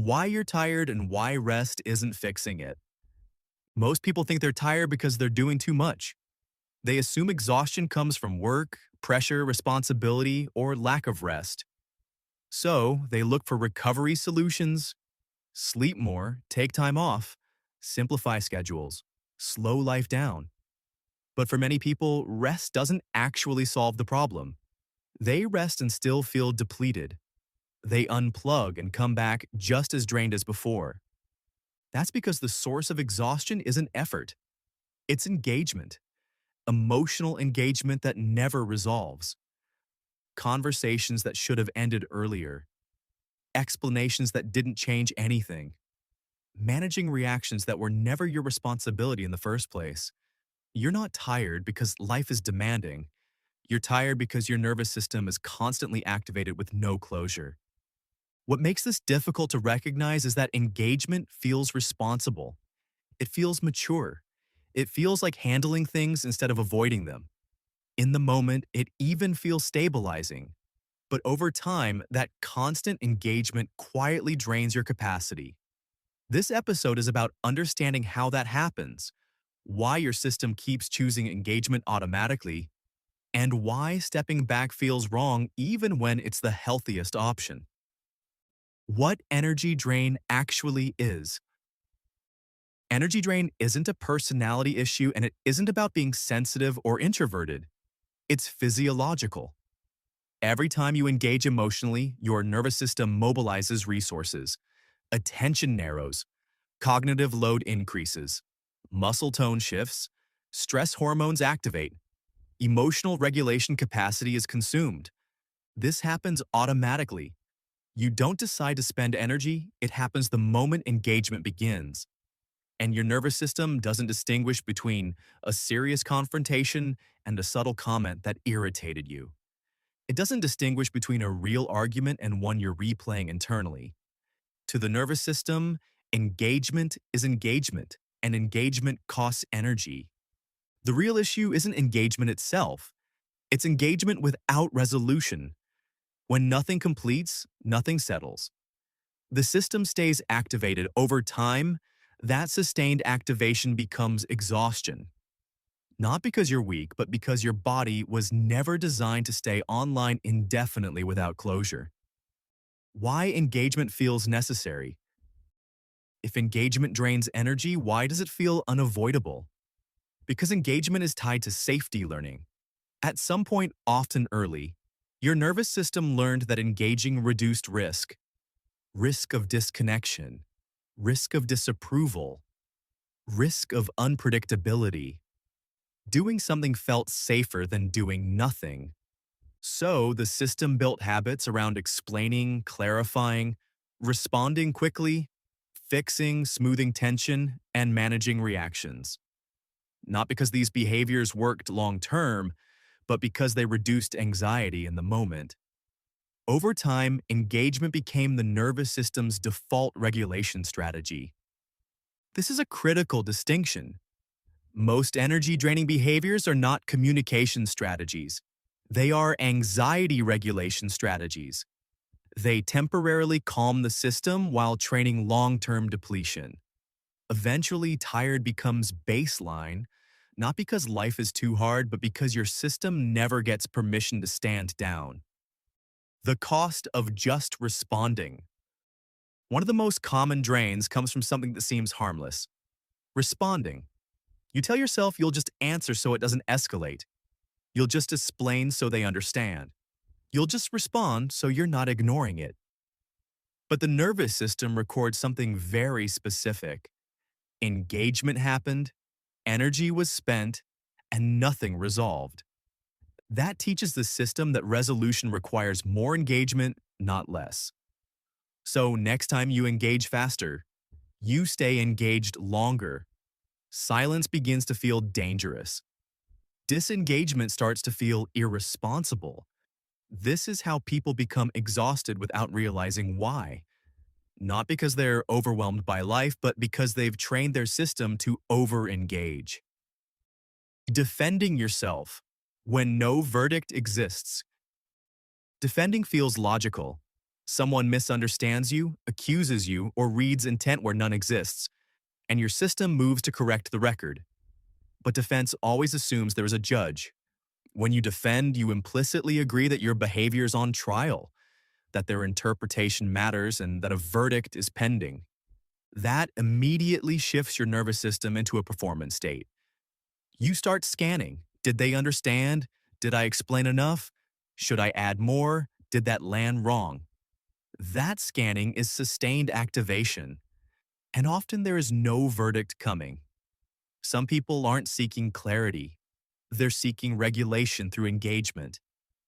Why you're tired and why rest isn't fixing it. Most people think they're tired because they're doing too much. They assume exhaustion comes from work, pressure, responsibility, or lack of rest. So they look for recovery solutions, sleep more, take time off, simplify schedules, slow life down. But for many people, rest doesn't actually solve the problem. They rest and still feel depleted. They unplug and come back just as drained as before. That's because the source of exhaustion isn't effort, it's engagement, emotional engagement that never resolves, conversations that should have ended earlier, explanations that didn't change anything, managing reactions that were never your responsibility in the first place. You're not tired because life is demanding. You're tired because your nervous system is constantly activated with no closure. What makes this difficult to recognize is that engagement feels responsible. It feels mature. It feels like handling things instead of avoiding them. In the moment, it even feels stabilizing. But over time, that constant engagement quietly drains your capacity. This episode is about understanding how that happens, why your system keeps choosing engagement automatically, and why stepping back feels wrong even when it's the healthiest option. What energy drain actually is. Energy drain isn't a personality issue and it isn't about being sensitive or introverted. It's physiological. Every time you engage emotionally, your nervous system mobilizes resources. Attention narrows, cognitive load increases, muscle tone shifts, stress hormones activate, emotional regulation capacity is consumed. This happens automatically. You don't decide to spend energy, it happens the moment engagement begins. And your nervous system doesn't distinguish between a serious confrontation and a subtle comment that irritated you. It doesn't distinguish between a real argument and one you're replaying internally. To the nervous system, engagement is engagement, and engagement costs energy. The real issue isn't engagement itself, it's engagement without resolution. When nothing completes, nothing settles. The system stays activated over time. That sustained activation becomes exhaustion. Not because you're weak, but because your body was never designed to stay online indefinitely without closure. Why engagement feels necessary. If engagement drains energy, why does it feel unavoidable? Because engagement is tied to safety learning. At some point, often early, your nervous system learned that engaging reduced risk of disconnection, risk of disapproval, risk of unpredictability. Doing something felt safer than doing nothing. So the system built habits around explaining, clarifying, responding quickly, fixing, smoothing tension, and managing reactions. Not because these behaviors worked long term, but because they reduced anxiety in the moment. Over time, engagement became the nervous system's default regulation strategy. This is a critical distinction. Most energy-draining behaviors are not communication strategies. They are anxiety regulation strategies. They temporarily calm the system while training long-term depletion. Eventually, tired becomes baseline, not because life is too hard, but because your system never gets permission to stand down. The cost of just responding. One of the most common drains comes from something that seems harmless. Responding. You tell yourself you'll just answer so it doesn't escalate. You'll just explain so they understand. You'll just respond so you're not ignoring it. But the nervous system records something very specific. Engagement happened, energy was spent, and nothing resolved. That teaches the system that resolution requires more engagement, not less. So next time you engage faster, you stay engaged longer. Silence begins to feel dangerous. Disengagement starts to feel irresponsible. This is how people become exhausted without realizing why. Not because they're overwhelmed by life, but because they've trained their system to over-engage. Defending yourself when no verdict exists. Defending feels logical. Someone misunderstands you, accuses you, or reads intent where none exists, and your system moves to correct the record. But defense always assumes there is a judge. When you defend, you implicitly agree that your behavior is on trial, that their interpretation matters, and that a verdict is pending. That immediately shifts your nervous system into a performance state. You start scanning. Did they understand? Did I explain enough? Should I add more? Did that land wrong? That scanning is sustained activation, and often there is no verdict coming. Some people aren't seeking clarity. They're seeking regulation through engagement.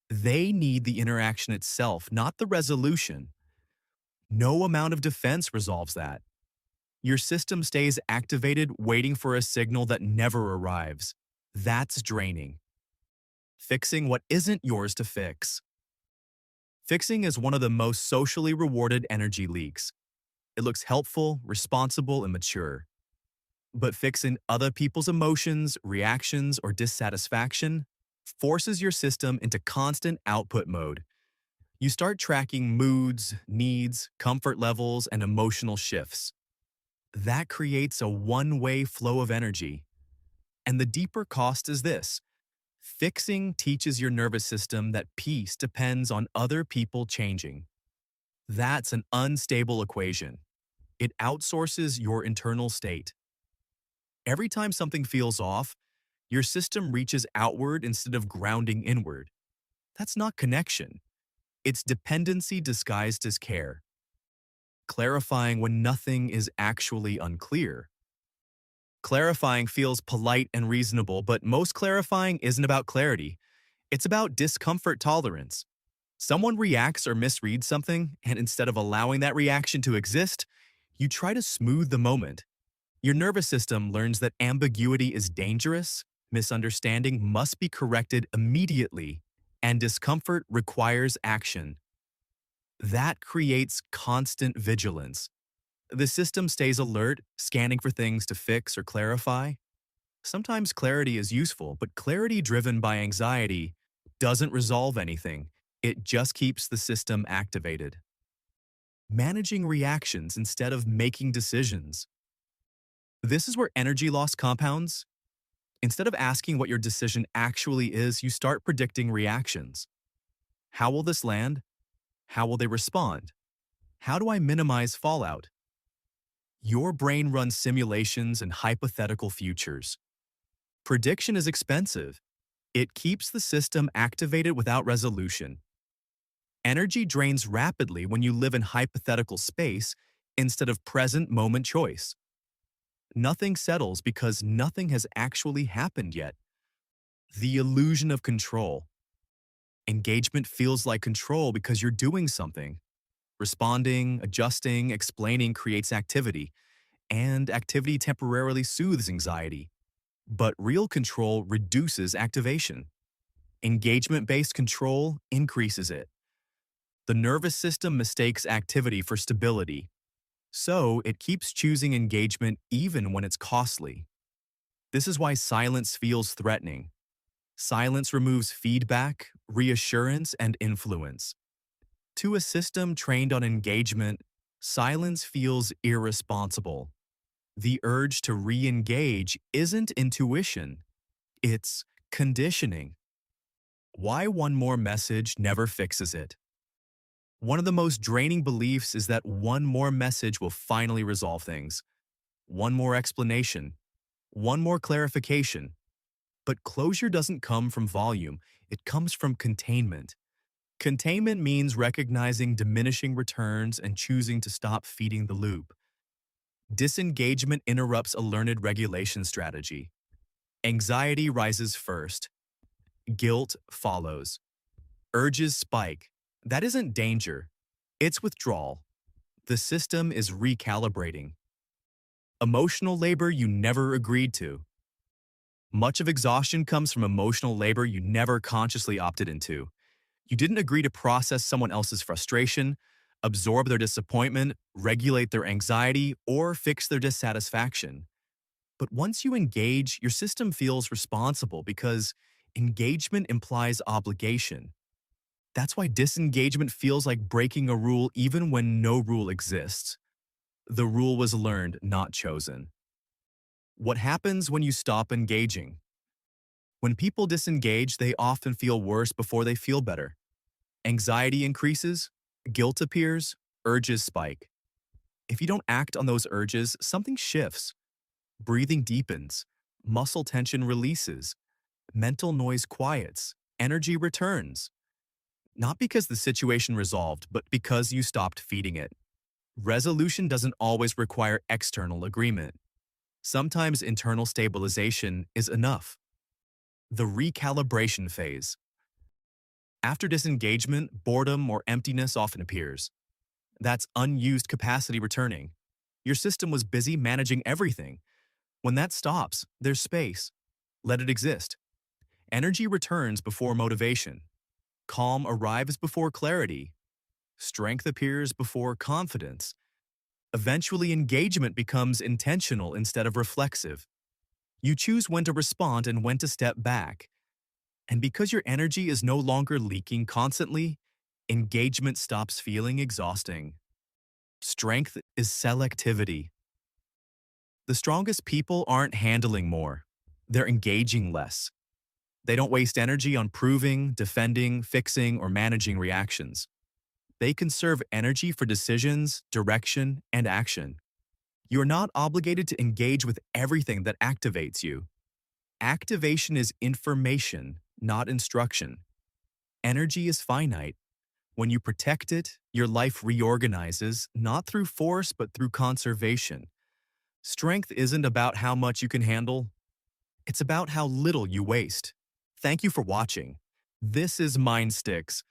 They need the interaction itself, not the resolution. No amount of defense resolves that. Your system stays activated, waiting for a signal that never arrives. That's draining. Fixing what isn't yours to fix. Fixing is one of the most socially rewarded energy leaks. It looks helpful, responsible, and mature. But fixing other people's emotions, reactions, or dissatisfaction forces your system into constant output mode. You start tracking moods, needs, comfort levels, and emotional shifts. That creates a one-way flow of energy. And the deeper cost is this. Fixing teaches your nervous system that peace depends on other people changing. That's an unstable equation. It outsources your internal state. Every time something feels off, your system reaches outward instead of grounding inward. That's not connection. It's dependency disguised as care. Clarifying when nothing is actually unclear. Clarifying feels polite and reasonable, but most clarifying isn't about clarity. It's about discomfort tolerance. Someone reacts or misreads something, and instead of allowing that reaction to exist, you try to smooth the moment. Your nervous system learns that ambiguity is dangerous, misunderstanding must be corrected immediately, and discomfort requires action. That creates constant vigilance. The system stays alert, scanning for things to fix or clarify. Sometimes clarity is useful, but clarity driven by anxiety doesn't resolve anything. It just keeps the system activated. Managing reactions instead of making decisions. This is where energy loss compounds. Instead of asking what your decision actually is, you start predicting reactions. How will this land? How will they respond? How do I minimize fallout? Your brain runs simulations and hypothetical futures. Prediction is expensive. It keeps the system activated without resolution. Energy drains rapidly when you live in hypothetical space instead of present moment choice. Nothing settles because nothing has actually happened yet. The illusion of control. Engagement feels like control because you're doing something. Responding, adjusting, explaining creates activity, and activity temporarily soothes anxiety. But real control reduces activation. Engagement-based control increases it. The nervous system mistakes activity for stability, so it keeps choosing engagement even when it's costly. This is why silence feels threatening. Silence removes feedback, reassurance, and influence. To a system trained on engagement, silence feels irresponsible. The urge to re-engage isn't intuition, it's conditioning. Why one more message never fixes it. One of the most draining beliefs is that one more message will finally resolve things. One more explanation. One more clarification. But closure doesn't come from volume, it comes from containment. Containment means recognizing diminishing returns and choosing to stop feeding the loop. Disengagement interrupts a learned regulation strategy. Anxiety rises first. Guilt follows. Urges spike. That isn't danger. It's withdrawal. The system is recalibrating. Emotional labor you never agreed to. Much of exhaustion comes from emotional labor you never consciously opted into. You didn't agree to process someone else's frustration, absorb their disappointment, regulate their anxiety, or fix their dissatisfaction. But once you engage, your system feels responsible because engagement implies obligation. That's why disengagement feels like breaking a rule even when no rule exists. The rule was learned, not chosen. What happens when you stop engaging? When people disengage, they often feel worse before they feel better. Anxiety increases, guilt appears, urges spike. If you don't act on those urges, something shifts. Breathing deepens, muscle tension releases, mental noise quiets, energy returns. Not because the situation resolved, but because you stopped feeding it. Resolution doesn't always require external agreement. Sometimes internal stabilization is enough. The recalibration phase. After disengagement, boredom or emptiness often appears. That's unused capacity returning. Your system was busy managing everything. When that stops, there's space. Let it exist. Energy returns before motivation. Calm arrives before clarity. Strength appears before confidence. Eventually, engagement becomes intentional instead of reflexive. You choose when to respond and when to step back. And because your energy is no longer leaking constantly, engagement stops feeling exhausting. Strength is selectivity. The strongest people aren't handling more. They're engaging less. They don't waste energy on proving, defending, fixing, or managing reactions. They conserve energy for decisions, direction, and action. You're not obligated to engage with everything that activates you. Activation is information, not instruction. Energy is finite. When you protect it, your life reorganizes, not through force, but through conservation. Strength isn't about how much you can handle, it's about how little you waste. Thank you for watching. This is MindStickz,